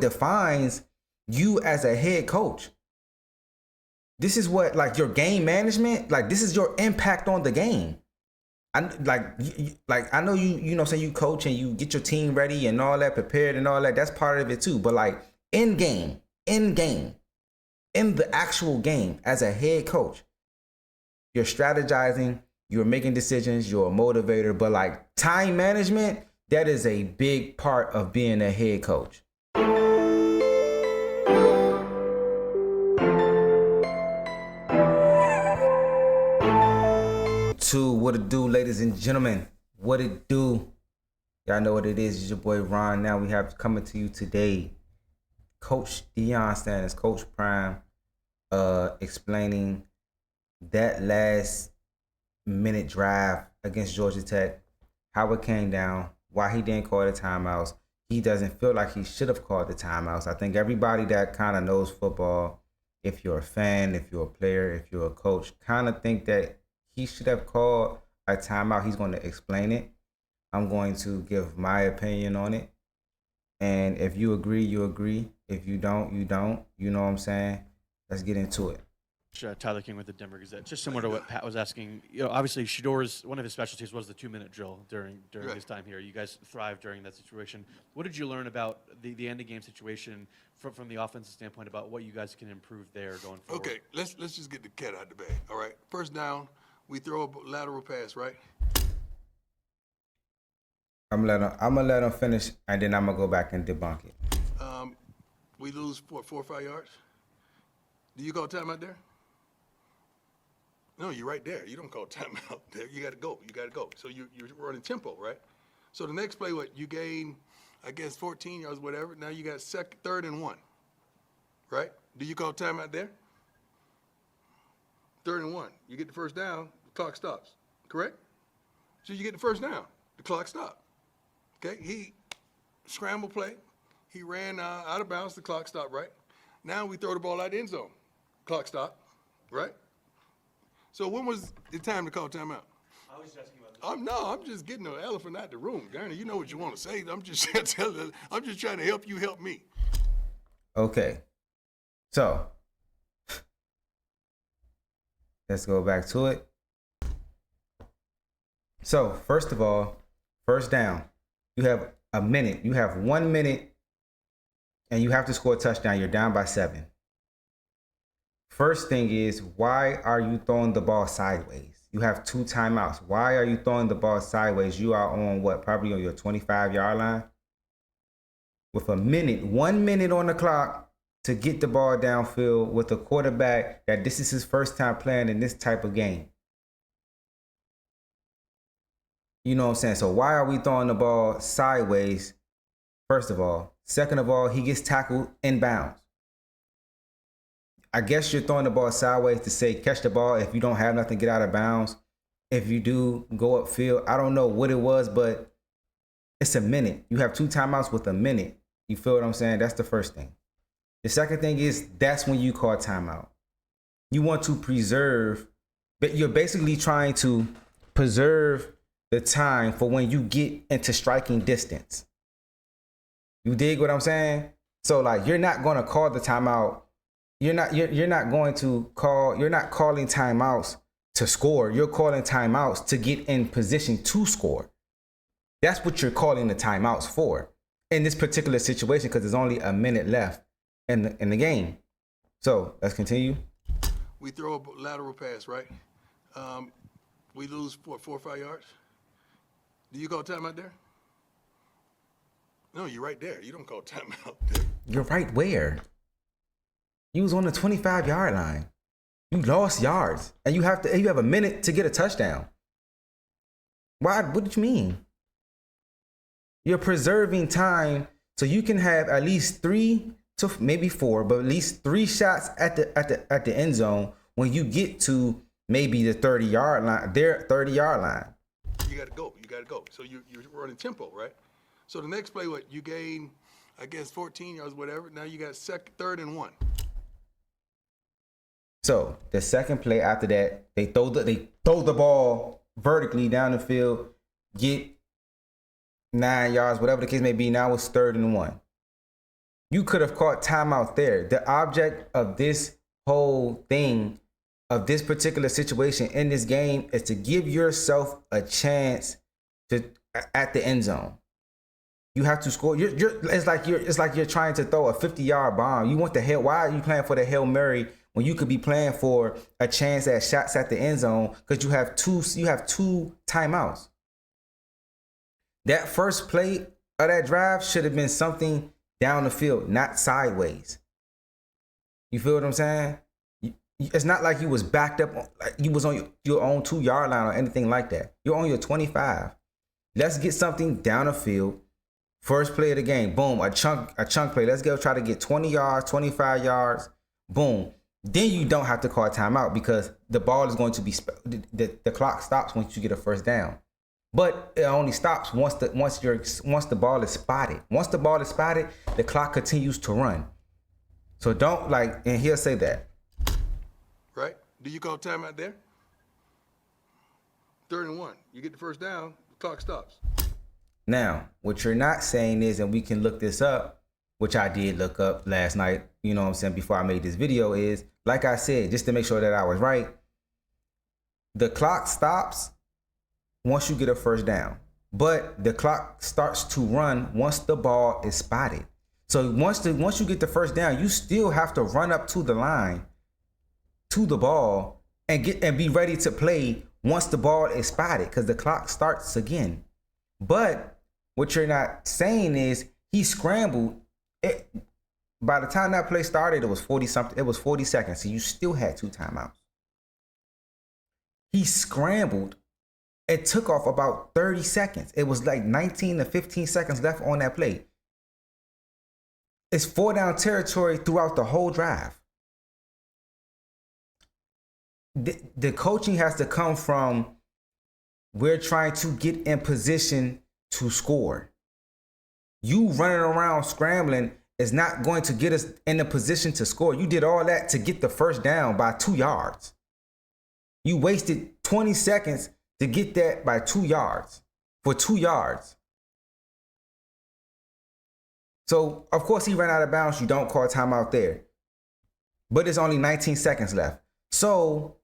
defines you as a head coach. This is what, like, your game management, like, this is your impact on the game. I know you know, say you coach and you get your team ready and all that, prepared and all that. That's part of it too. But like in the actual game, as a head coach, you're strategizing, you're making decisions, you're a motivator. But like time management, that is a big part of being a head coach. What it do, ladies and gentlemen? What it do? Y'all know what it is. It's your boy Ron. Now we have coming to you today, Coach Deion Sanders, Coach Prime, explaining that last minute drive against Georgia Tech, how it came down, why he didn't call the timeouts. He doesn't feel like he should have called the timeouts. I think everybody that kind of knows football, if you're a fan, if you're a player, if you're a coach, kind of think that he should have called a timeout. He's going to explain it. I'm going to give my opinion on it. And if you agree, you agree. If you don't, you don't. You know what I'm saying? Let's get into it. Tyler King with the Denver Gazette. Just similar to what Pat was asking, obviously Shedor's one of his specialties was the 2-minute drill during his time here. You guys thrived during that situation. What did you learn about the end of game situation from the offensive standpoint about what you guys can improve there going forward? Okay, let's just get the cat out of the bag. All right, first down, we throw a lateral pass, right? I'm gonna let him finish, and then I'm gonna go back and debunk it. We lose 4 or 5 yards. Do you call timeout there? No, you're right there. You don't call timeout there. You got to go. You got to go. So you're running tempo, right? So the next play, you gain, I guess, 14 yards, whatever. Now you got 3rd and 1, right? Do you call timeout there? 3rd and 1. You get the first down, the clock stops, correct? So you get the first down, the clock stopped. Okay, he scramble play. He ran out of bounds, the clock stopped, right? Now we throw the ball out the end zone, clock stopped, right? So when was the time to call timeout? I was just asking about this. I'm just getting the elephant out the room, Garner. You know what you want to say. I'm just trying to help you help me. Okay, so let's go back to it. So first of all, first down. You have a minute. You have 1 minute, and you have to score a touchdown. You're down by 7. First thing is, why are you throwing the ball sideways? You have 2 timeouts. Why are you throwing the ball sideways? You are on probably on your 25-yard line. With 1 minute on the clock to get the ball downfield with a quarterback that this is his first time playing in this type of game. You know what I'm saying? So why are we throwing the ball sideways, first of all? Second of all, he gets tackled inbounds. I guess you're throwing the ball sideways to say, catch the ball. If you don't have nothing, get out of bounds. If you do, go upfield. I don't know what it was, but it's 1 minute. You have 2 timeouts with 1 minute. You feel what I'm saying? That's the first thing. The second thing is, that's when you call timeout. You want to preserve, but you're basically trying to preserve the time for when you get into striking distance. You dig what I'm saying? So like, you're not going to call the timeout. You're not calling timeouts to score. You're calling timeouts to get in position to score. That's what you're calling the timeouts for in this particular situation, because there's only 1 minute left in the game. So let's continue. We throw a lateral pass, right? We lose 4 or 5 yards. Do you call timeout there? No, you're right there. You don't call timeout there. You're right where? You was on the 25-yard line. You lost yards, and you have 1 minute to get a touchdown. Why? What do you mean? You're preserving time so you can have at least 3 to maybe 4, but at least 3 shots at the end zone when you get to maybe the 30-yard line. Their 30-yard line. You got to go. You got to go. So you're running tempo, right? So the next play, you gain, I guess, 14 yards, whatever. Now you got 3rd and 1. So the second play after that, they throw the ball vertically down the field, get 9 yards, whatever the case may be. Now it's 3rd and 1. You could have caught timeout there. The object of this whole thing, of this particular situation in this game, is to give yourself a chance to at the end zone. You have to score. It's like you're trying to throw a 50-yard bomb. You want the hell. Why are you playing for the Hail Mary when you could be playing for a chance at shots at the end zone? Because you have two timeouts. That first play of that drive should have been something down the field, not sideways. You feel what I'm saying? It's not like you was backed up, like you was on your own 2-yard line or anything like that. You're on your 25. Let's get something down the field. First play of the game, boom, a chunk play. Let's go try to get 20 yards, 25 yards, boom. Then you don't have to call a timeout because the ball is going to be the clock stops once you get a first down. But it only stops once the ball is spotted. Once the ball is spotted, the clock continues to run. So don't and he'll say that. Right? Do you call timeout there? 3rd and 1. You get the first down, the clock stops. Now, what you're not saying is, and we can look this up, which I did look up last night, you know what I'm saying, before I made this video, is, like I said, just to make sure that I was right, the clock stops once you get a first down. But the clock starts to run once the ball is spotted. So once you get the first down, you still have to run up to the line, to the ball, and be ready to play once the ball is spotted, because the clock starts again. But what you're not saying is he scrambled. By the time that play started, it was 40 something. It was 40 seconds. So you still had 2 timeouts. He scrambled. It took off about 30 seconds. It was like 19 to 15 seconds left on that play. It's 4-down territory throughout the whole drive. The coaching has to come from, we're trying to get in position to score. You running around scrambling is not going to get us in a position to score. You did all that to get the first down by 2 yards. You wasted 20 seconds to get that by 2 yards, for 2 yards. So, of course, he ran out of bounds. You don't call timeout there. But there's only 19 seconds left. So,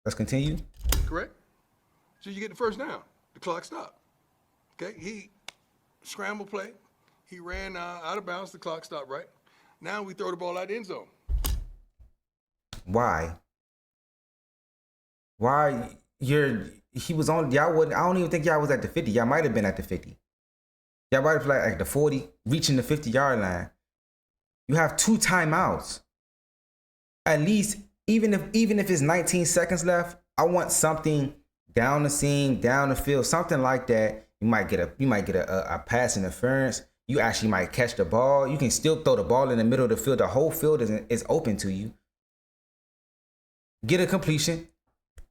let's continue. Correct? So you get the first down. The clock stopped. Okay? He scrambled play. He ran out of bounds. The clock stopped, right? Now we throw the ball out the end zone. Why? He was on, I don't even think y'all was at the 50. Y'all might have been at the 50. Y'all might have been like the 40, reaching the 50-yard line. You have 2 timeouts. At least, even if it's 19 seconds left, I want something down the seam, down the field, something like that. You might get a pass interference. You actually might catch the ball. You can still throw the ball in the middle of the field. The whole field is open to you. Get a completion.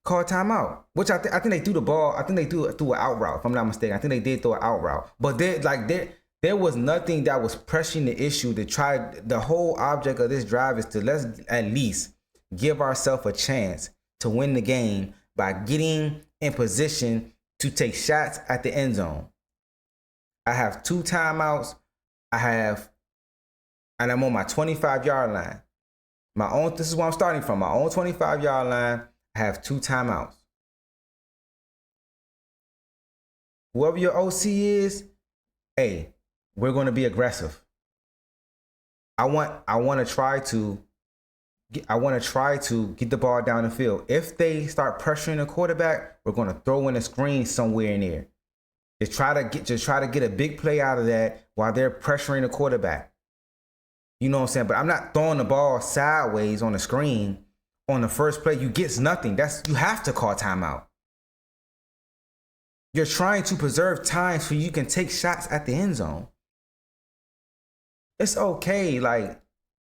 Call timeout, which I think they threw the ball. I think they threw an out route, if I'm not mistaken. I think they did throw an out route. But there was nothing that was pressing the issue to try. The whole object of this drive is to let's at least give ourselves a chance to win the game by getting in position to take shots at the end zone. I have 2 timeouts. And I'm on my 25-yard line. This is where I'm starting from. My own 25-yard line. I have 2 timeouts. Whoever your OC is, hey, we're going to be aggressive. I want to try to get the ball down the field. If they start pressuring the quarterback, we're going to throw in a screen somewhere in there. Just try to get a big play out of that while they're pressuring the quarterback. You know what I'm saying? But I'm not throwing the ball sideways on the screen. On the first play, you get nothing. You have to call timeout. You're trying to preserve time so you can take shots at the end zone. It's okay. Like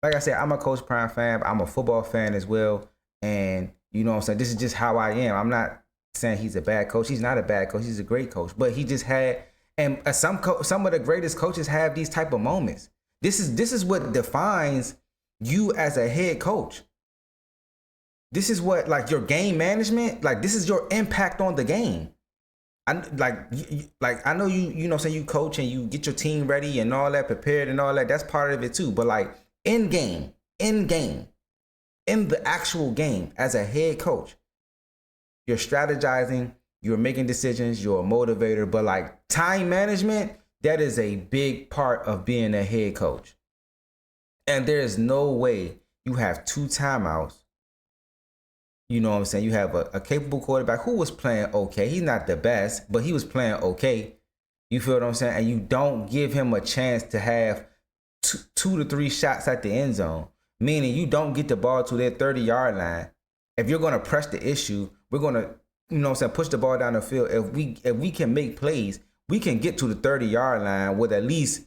I said, I'm a Coach Prime fan. I'm a football fan as well. And you know what I'm saying? This is just how I am. I'm not saying he's a bad coach. He's not a bad coach. He's a great coach. But he just had, and some of the greatest coaches have these type of moments. This is what defines you as a head coach. This is what, like, your game management, like, this is your impact on the game. I know you know what I'm saying, you coach and you get your team ready and all that, prepared and all that. That's part of it too. But like in game, in the actual game, as a head coach, you're strategizing, you're making decisions, you're a motivator. But like time management, that is a big part of being a head coach. And there is no way you have 2 timeouts. You know what I'm saying? You have a capable quarterback who was playing okay. He's not the best, but he was playing okay. You feel what I'm saying? And you don't give him a chance to have 2 to 3 shots at the end zone, meaning you don't get the ball to their 30-yard line. If you're going to press the issue, we're going to, you know what I'm saying, push the ball down the field. If we can make plays, we can get to the 30-yard line with at least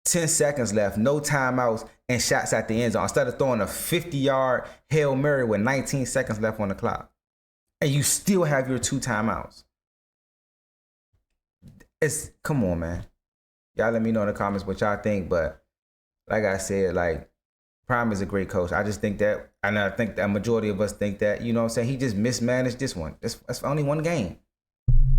10 seconds left, no timeouts, and shots at the end zone, instead of throwing a 50-yard Hail Mary with 19 seconds left on the clock. And you still have your 2 timeouts. Come on, man. Y'all let me know in the comments what y'all think. But like I said, like, Prime is a great coach. I just think that, and I think that a majority of us think that, you know what I'm saying, he just mismanaged this one. That's only one game.